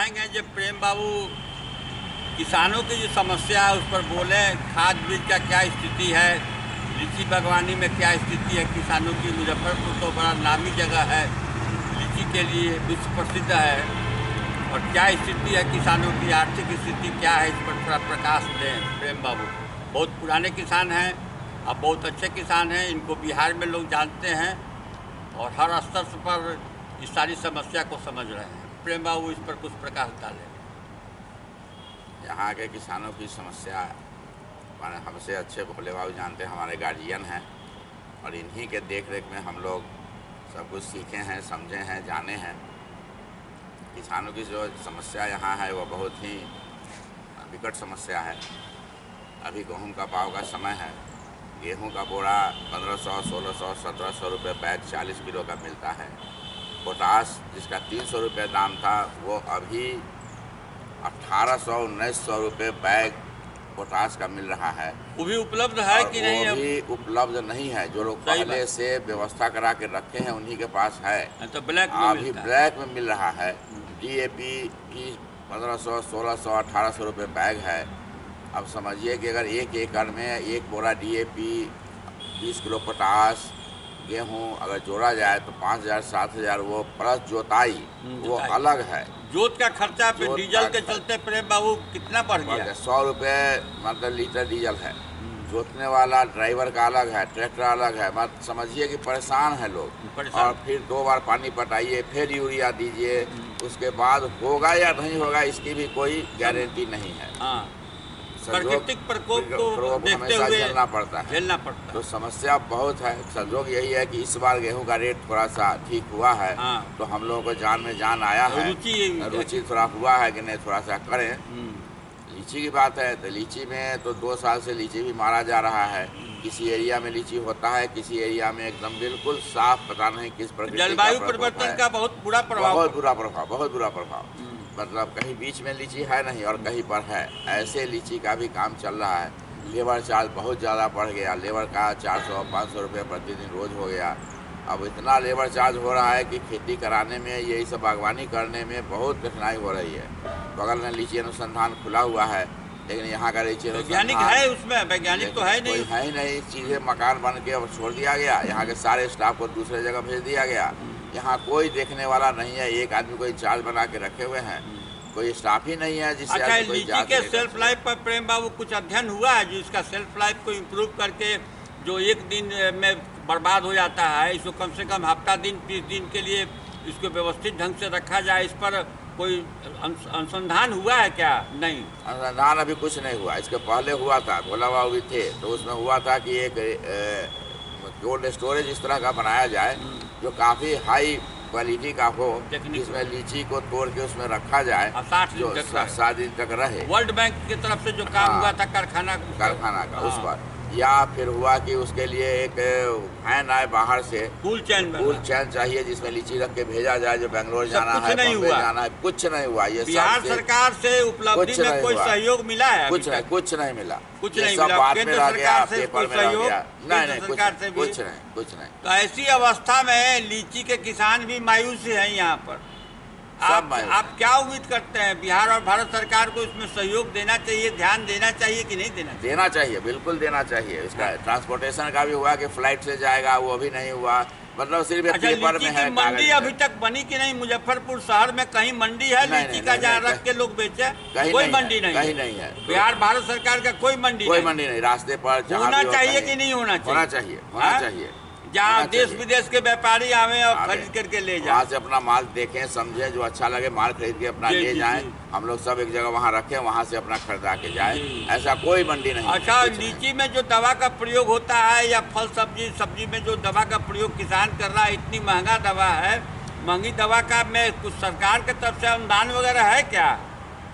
चाहेंगे जब प्रेम बाबू किसानों की जो समस्या है उस पर बोले। खाद बीज का क्या स्थिति है, लीची बागवानी में क्या स्थिति है किसानों की। मुजफ्फरपुर तो बड़ा नामी जगह है, लीची के लिए विश्व प्रसिद्ध है। और क्या स्थिति है किसानों की, आर्थिक स्थिति क्या है, इस पर थोड़ा प्रकाश दें प्रेम बाबू। बहुत पुराने किसान हैं, अब बहुत अच्छे किसान हैं, इनको बिहार में लोग जानते हैं और हर स्तर पर इस सारी समस्या को समझ रहे हैं। प्रेम बाबू इस पर कुछ प्रकाश डालें। यहाँ के किसानों की समस्या माने हमसे अच्छे भोले बाबू जानते हैं, हमारे गार्जियन हैं और इन्हीं के देख रेख में हम लोग सब कुछ सीखे हैं, समझे हैं, जाने हैं। किसानों की जो समस्या यहाँ है वो बहुत ही विकट समस्या है। अभी गेहूँ का भाव का समय है, गेहूं का बोरा 1500, 1600, 1700 रुपये बैग 40 किलो का मिलता है। पोटास जिसका 300 रुपये दाम था वो अभी 1800, 1900 रुपये बैग पोटास का मिल रहा है। वो भी उपलब्ध है कि नहीं? वो भी उपलब्ध नहीं है। जो लोग पहले से व्यवस्था करा के रखे हैं उन्हीं के पास है। तो ब्लैक में अभी ब्लैक में मिल रहा है। DAP की 1500, 1600, 1800 रुपये बैग है। अब समझिए कि अगर 1 एकड़ में 1 बोरा DAP, 20 किलो पोटास, गेहूं अगर जोड़ा जाए तो 5000, 7000 वो प्लस जोताई वो अलग है। जोत का खर्चा फिर डीजल के चलते प्रेम बाबू कितना बढ़ गया? 100 रुपये मतलब लीटर डीजल है। जोतने वाला ड्राइवर का अलग है, ट्रैक्टर अलग है। मत समझिए कि परेशान है लोग। और फिर 2 बार पानी पटाइए, फिर यूरिया दीजिए, उसके बाद होगा या नहीं होगा इसकी भी कोई गारंटी नहीं है। प्राकृतिक प्रकोप को देखते हुए झेलना पड़ता है। तो समस्या बहुत है। संजोग यही है कि इस बार गेहूं का रेट थोड़ा सा ठीक हुआ है। तो हम लोगों को जान में जान आया है, रुचि थोड़ा हुआ है कि नहीं थोड़ा सा करें। लीची की बात है तो लीची में तो 2 साल से लीची भी मारा जा रहा है। किसी एरिया में लीची होता है, किसी एरिया में एकदम बिल्कुल साफ, पता नहीं किस प्रकार। जलवायु परिवर्तन का बहुत बुरा प्रभाव, बहुत बुरा प्रभाव। मतलब कहीं बीच में लीची है नहीं और कहीं पर है, ऐसे लीची का भी काम चल रहा है। लेबर चार्ज बहुत ज़्यादा बढ़ गया। लेबर का 400, 500 रुपये प्रतिदिन रोज़ हो गया। अब इतना लेबर चार्ज हो रहा है कि खेती कराने में, यही सब बागवानी करने में बहुत कठिनाई हो रही है। बगल में लीची अनुसंधान खुला हुआ है, लेकिन यहाँ का लीची वैज्ञानिक है, उसमें वैज्ञानिक तो है नहीं। है ही नहीं। चीज़ें मकान बन के अब छोड़ दिया गया। यहाँ के सारे स्टाफ को दूसरे जगह भेज दिया गया। यहाँ कोई देखने वाला नहीं है। एक आदमी को इंचार्ज बना के रखे हुए हैं, कोई स्टाफ ही नहीं है जिससे अच्छा, लीची के सेल्फ लाइफ पर प्रेम बाबू कुछ अध्ययन हुआ है जो इसका सेल्फ लाइफ को इम्प्रूव करके जो 1 दिन में बर्बाद हो जाता है, इसको कम से कम हफ्ता दिन 30 दिन के लिए इसको व्यवस्थित ढंग से रखा जाए, इस पर कोई अनुसंधान हुआ है क्या? नहीं, अनुसंधान अभी कुछ नहीं हुआ। इसके पहले हुआ था, भोला बाबू भी थे, तो उसमें हुआ था कि एक कोल्ड स्टोरेज इस तरह का बनाया जाए जो काफ़ी हाई क्वालिटी का हो, जिसमें लीची को तोड़ के उसमें रखा जाए, 7 दिन तक रहे। वर्ल्ड बैंक की तरफ से जो काम हुआ था कारखाना का उस पर। या फिर हुआ कि उसके लिए एक वैन आए बाहर से, कूल चैन चाहिए जिसमें लीची रख के भेजा जाए, जो बेंगलोर जाना है, बॉम्बे जाना है। कुछ नहीं हुआ। ये बिहार सरकार से उपलब्धि में कोई सहयोग मिला है? कुछ नहीं मिला। कुछ नहीं मिला। केंद्र सरकार से कोई सहयोग नहीं, कुछ नहीं। तो ऐसी अवस्था में लीची के किसान भी मायूस हैं यहाँ पर। आप क्या उम्मीद करते हैं? बिहार और भारत सरकार को इसमें सहयोग देना चाहिए, ध्यान देना चाहिए कि नहीं देना चाहिए? देना चाहिए, बिल्कुल देना चाहिए। इसका ट्रांसपोर्टेशन का भी हुआ कि फ्लाइट से जाएगा, वो भी नहीं हुआ। मतलब सिर्फ पेपर में है। मंडी अभी तक बनी कि नहीं? मुजफ्फरपुर शहर में कहीं मंडी है लीची का जहाँ रख के लोग बेचे? कोई मंडी नहीं, कहीं नहीं है। बिहार भारत सरकार का कोई मंडी नहीं। रास्ते पर होना चाहिए कि नहीं होना चाहिए? होना चाहिए। जहाँ देश विदेश के व्यापारी आवे और खरीद करके ले जाए, वहाँ से अपना माल देखें, समझें, जो अच्छा लगे माल खरीद के अपना ले जाएं। हम लोग सब एक जगह वहाँ रखें, वहाँ से अपना खरीदा के जाए। ऐसा कोई मंडी नहीं। अच्छा, लीची में जो दवा का प्रयोग होता है या फल सब्जी में जो दवा का प्रयोग किसान कर रहा है, इतनी महंगा दवा है, महंगी दवा का में कुछ सरकार की तरफ से अनुदान वगैरह है क्या?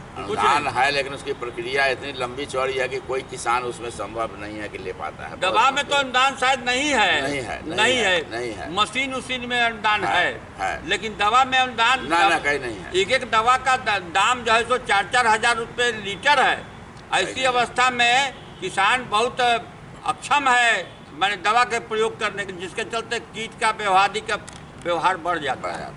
अनुदान है, लेकिन उसकी प्रक्रिया इतनी लंबी चौड़ी है कि कोई किसान उसमें संभव नहीं है कि ले पाता है। दवा में तो अनुदान शायद नहीं है। नहीं है। मशीन में अनुदान है, लेकिन दवा में अनुदान कहीं नहीं है। एक दवा का दाम जो है सो 4-4 हजार रुपये लीटर है। ऐसी अवस्था में किसान बहुत अक्षम है मैंने दवा के प्रयोग करने के, जिसके चलते कीट का व्यवहार बढ़ जाता है।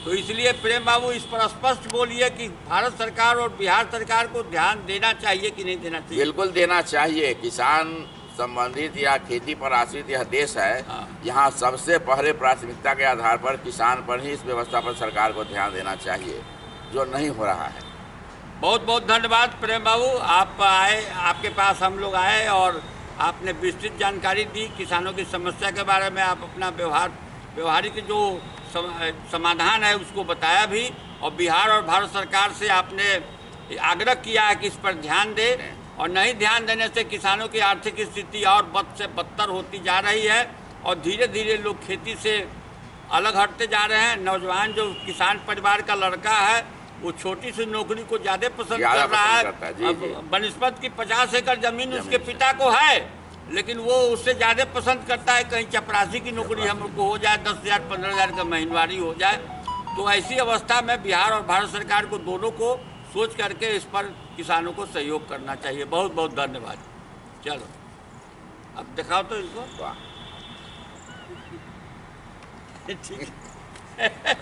तो इसलिए प्रेम बाबू इस पर स्पष्ट बोलिए कि भारत सरकार और बिहार सरकार को ध्यान देना चाहिए कि नहीं देना चाहिए। बिल्कुल देना चाहिए। किसान संबंधित या खेती पर आश्रित यह देश है। हाँ। यहाँ सबसे पहले प्राथमिकता के आधार पर किसान पर ही इस व्यवस्था पर सरकार को ध्यान देना चाहिए, जो नहीं हो रहा है। बहुत बहुत धन्यवाद प्रेम बाबू, आप आए, आपके पास हम लोग आए और आपने विस्तृत जानकारी दी किसानों की समस्या के बारे में। आप अपना व्यवहारिक जो समाधान है उसको बताया भी, और बिहार और भारत सरकार से आपने आग्रह किया है कि इस पर ध्यान दे, और नहीं ध्यान देने से किसानों की आर्थिक स्थिति और बद से बदतर होती जा रही है और धीरे धीरे लोग खेती से अलग हटते जा रहे हैं। नौजवान जो किसान परिवार का लड़का है वो छोटी सी नौकरी को ज़्यादा पसंद कर रहा है। बनिस्पत की 50 एकड़ जमीन उसके पिता को है, लेकिन वो उससे ज़्यादा पसंद करता है कहीं चपरासी की नौकरी हमको हो जाए, 10,000 15,000 का महीनवारी हो जाए। तो ऐसी अवस्था में बिहार और भारत सरकार को दोनों को सोच करके इस पर किसानों को सहयोग करना चाहिए। बहुत बहुत धन्यवाद। चलो अब दिखाओ तो इनको। वाह। ठीक है।